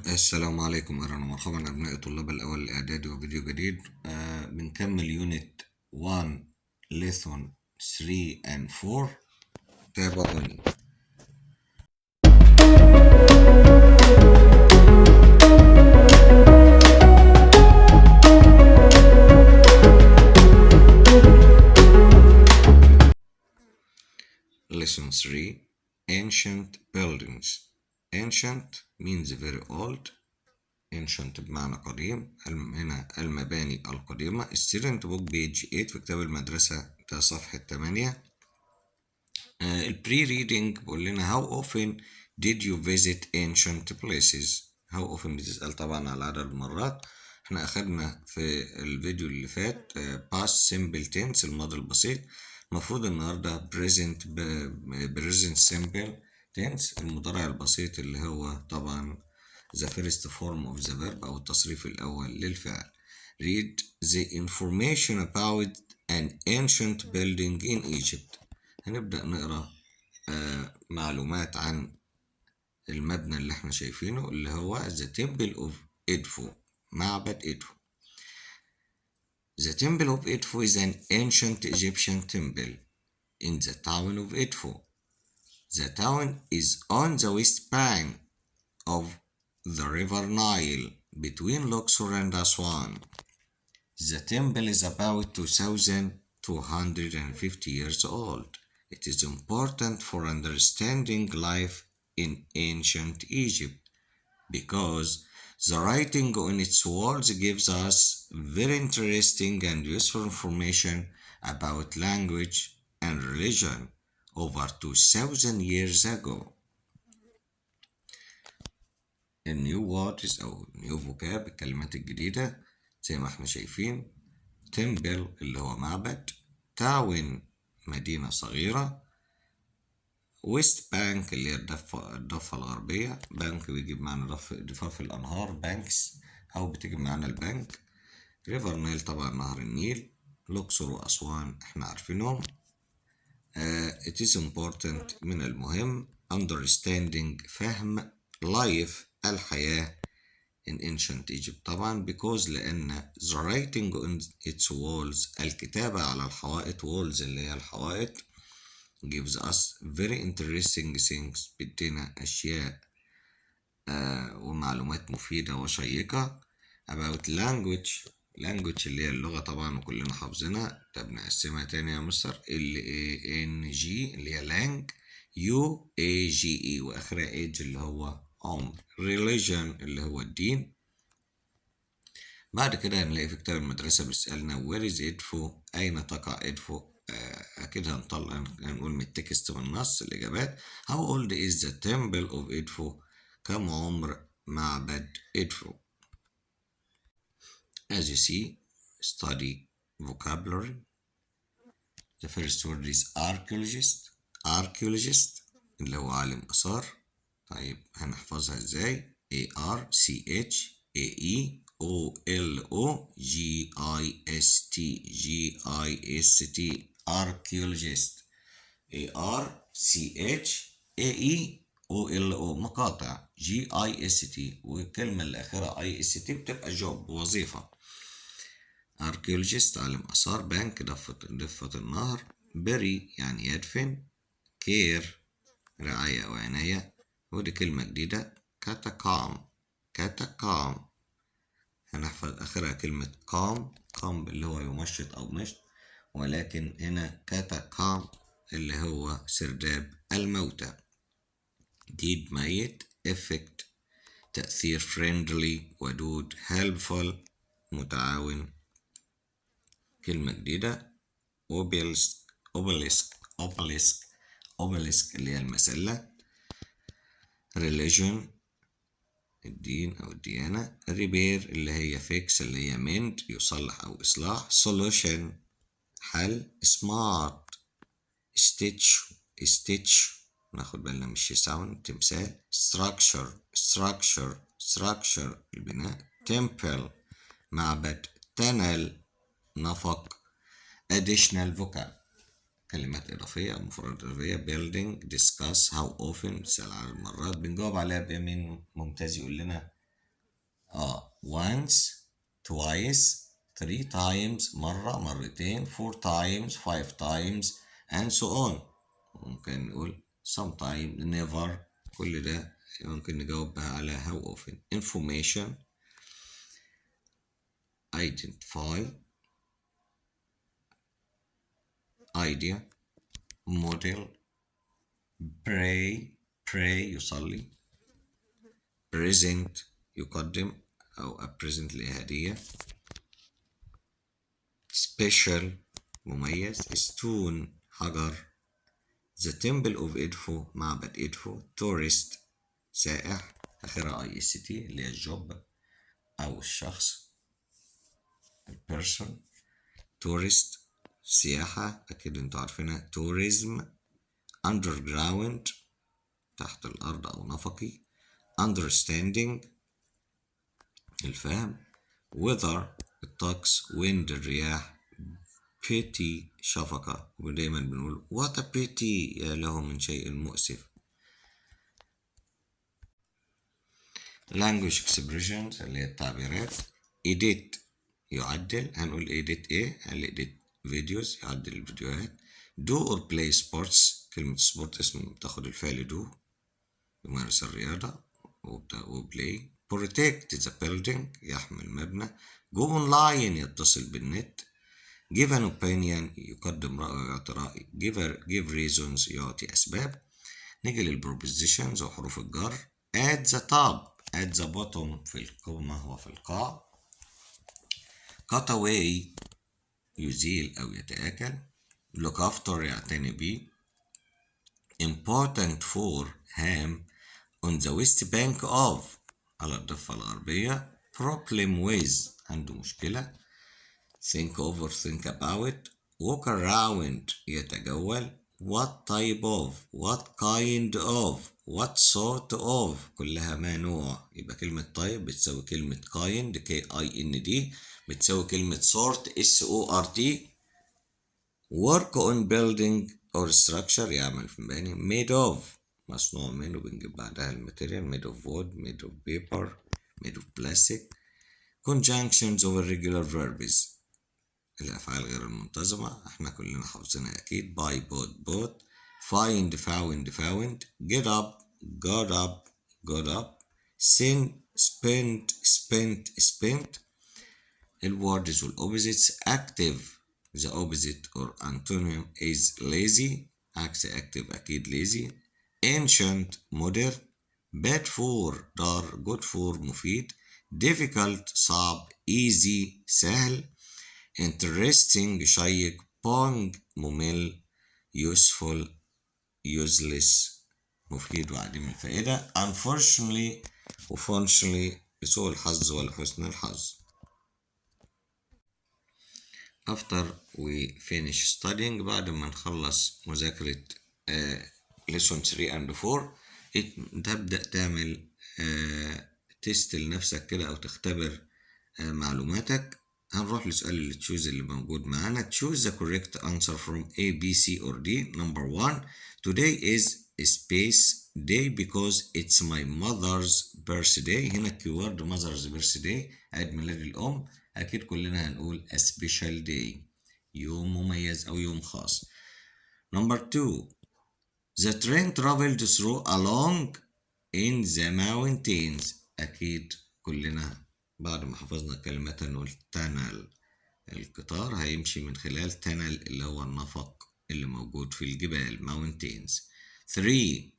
السلام عليكم، أهلا ومرحبا أبناء طلاب الأول الإعدادي وفيديو جديد. بنكمل يونت 1 lesson 3 and 4. تابعوني. Lesson 3 Ancient Buildings. Ancient means very old. ancient بمعنى قديم. هنا المباني القديمة. student book page 8 في كتاب المدرسة، ده صفحة 8. البري ريدنج بيقول لنا how often did you visit ancient places. how often بتسأل طبعا على عدد المرات. احنا اخدنا في الفيديو اللي فات past simple tense الماضي البسيط. المفروض النهارده present simple tense المضارع البسيط اللي هو طبعا the first form of the verb او التصريف الاول للفعل. read the information about an ancient building in Egypt. هنبدأ نقرأ معلومات عن المبنى اللي احنا شايفينه اللي هو The Temple of Edfu، معبد إدفو. The Temple of Edfu is an ancient Egyptian temple in the town of Edfu. The town is on the west bank of the river Nile between Luxor and Aswan. The temple is about 2,250 years old. It is important for understanding life in ancient Egypt because the writing on its walls gives us very interesting and useful information about language and religion over 2,000 years ago. النيو ووردز أو نيو فوكاب، الكلمات الجديدة زي ما احنا شايفين. تمبل اللي هو معبد، تاون مدينة صغيرة، ويست بانك اللي هي الضفة الغربية. بانك بيجي بمعنى ضفاف الأنهار بانكس، أو بتيجي بمعنى البنك. ريفر نايل طبعا نهر النيل. لوكسور وأسوان احنا عارفينهم. it is important من المهم understanding فهم life الحياة in ancient Egypt طبعا because لأن the writing on its walls الكتابة على الحوائط walls اللي هي الحوائط gives us very interesting things بتدينا أشياء ومعلومات مفيدة وشيقة about language اللي هي اللغة طبعا وكلنا حافظينها. طب نقسمها تاني يا مستر. LANG اللي هي lang UAGE وآخرها age اللي هو عمر. religion اللي هو الدين. بعد كده هنلاقي في كتاب المدرسة بيسألنا where is إدفو، أين تقع إدفو. أكيد هنقول من التكست من النص الإجابات. how old is the temple of إدفو، كم عمر معبد إدفو. as you see study vocabulary. the first word is archaeologist اللي هو عالم آثار. طيب هنحفظها ازاي؟ ARCHAEOLOGIST archaeologist. ARCHAEOLO مقاطع GIST، والكلمة اللي آخرها IST بتبقى جوب وظيفة. archaeologist عالم آثار. بانك ضفة النهر. بري يعني يدفن. كير رعاية أو عناية. ودي كلمة جديدة كاتاكام هنحفظ آخرها كلمة قام اللي هو يمشط أو مشط، ولكن هنا كاتاكام اللي هو سرداب الموتى. ديد ميت. effect تأثير. friendly ودود. helpful متعاون. كلمة جديدة obelisk اللي هي المسلة. religion الدين أو الديانة. repair اللي هي fix اللي هي mend يصلح أو إصلاح. solution حل. smart stitch ناخد بالنا مش sound تمثال. structure البناء. temple معبد. tunnel نفق. additional vocab كلمات إضافية أو مفردات إضافية. building discuss how often بتسأل عن المرات بنجاوب عليها بمين. ممتاز يقول لنا once, twice, 3 times، مرة، مرتين، 4 times، 5 times and so on. ممكن نقول sometimes، never. كل ده ممكن نجاوب بها على how often. information، identify، idea، model، pray يصلي، present يقدم أو a present لهدية، special مميز، stone حجر، the temple of Edfu معبد إدفو، tourist سائح، آخرها IST اللي هي الجوب أو الشخص البيرسون، tourist سياحة أكيد انتوا عارفينها، tourism، underground تحت الأرض أو نفقي، understanding الفهم، weather الطقس، wind الرياح، pity شفقة، ودايما بنقول what a pity يا له من شيء مؤسف. language expressions اللي هي التعبيرات، edit يعدل، هنقول edit ايه؟ هل edit فيديوز يعدل الفيديوهات، do or play sports، كلمة sport اسم بتاخد الفعل do يمارس الرياضة، وبلاي، protect the building يحمي المبنى، go online يتصل بالنت، give an opinion يقدم رأي ويعطي رأي، give reasons يعطي أسباب. نيجي للبروبوزيشنز وحروف الجر، at the top، at the bottom في القمة وفي القاع، cut away يزيل أو يتآكل، look after يعتني بيه، important for هام on the west bank of على الضفة الغربية، problem with عنده مشكلة، think over think about، walk around يتجول، what type of what kind of what sort of كلها ما نوع، يبقى كلمة type بتساوي كلمة kind kind بتساوي كلمة sort sort. work on building or structure يعمل في مباني، made of مصنوع منه بنجيب بعدها الماتيريال، made of wood made of paper made of plastic. conjunctions of irregular verbs الأفعال غير المنتظمة احنا كلنا حافظينها أكيد، buy bought bought، find found get up got up got up، send spent spent. الwords والopposites، active the opposite or antonym is lazy عكس active أكيد lazy، ancient modern، bad for ضار good for مفيد، difficult صعب easy سهل، interesting شيق، boring ممل، useful useless مفيد وعديم الفائدة، unfortunately وfortunately لسوء الحظ ولحسن الحظ. after we finish studying بعد ما نخلص مذاكرة lesson 3 and 4 تبدأ تعمل تيست لنفسك كده أو تختبر معلوماتك. هنروح لسؤال اللي تشوز اللي موجود معانا، choose the correct answer from A, B, C or D. number 1 today is a space day because it's my mother's birthday. هنا keyword mother's birthday عيد ميلاد الأم، أكيد كلنا هنقول a special day يوم مميز أو يوم خاص. number 2 the train traveled through along in the mountains، أكيد كلنا بعد ما حفظنا كلمات نقول tunnel، القطار هيمشي من خلال tunnel اللي هو النفق اللي موجود في الجبال mountains. 3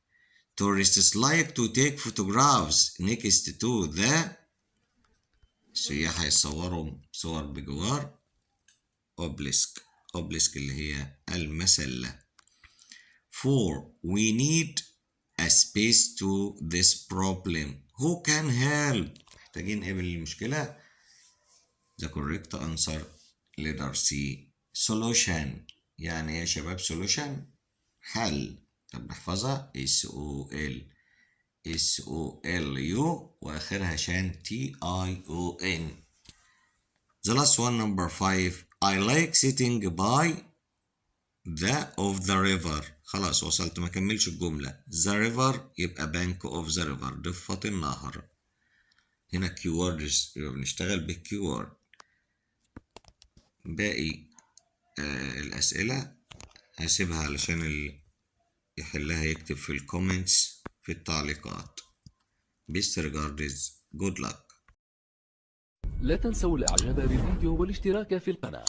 tourists like to take photographs next to the السياح هيصوروا صور بجوار obelisk اللي هي المسلة. 4 we need a space to this problem who can help محتاجين ايه بالمشكلة. the correct answer letter C solution. يعني ايه يا شباب solution؟ حل. طب نحفظها SOL SOLU واخرها شان TION. the last one number 5 I like sitting by the of the river. خلاص وصلت ما كملش الجملة. the river يبقى bank of the river ضفة النهر. هنا keywords يبقى بنشتغل بالkeyword. باقي الأسئلة هسيبها علشان اللي يحلها يكتب في الكومنتس في التعليقات. Best regards, good luck. لا تنسوا الاعجاب بالفيديو والاشتراك في القناة.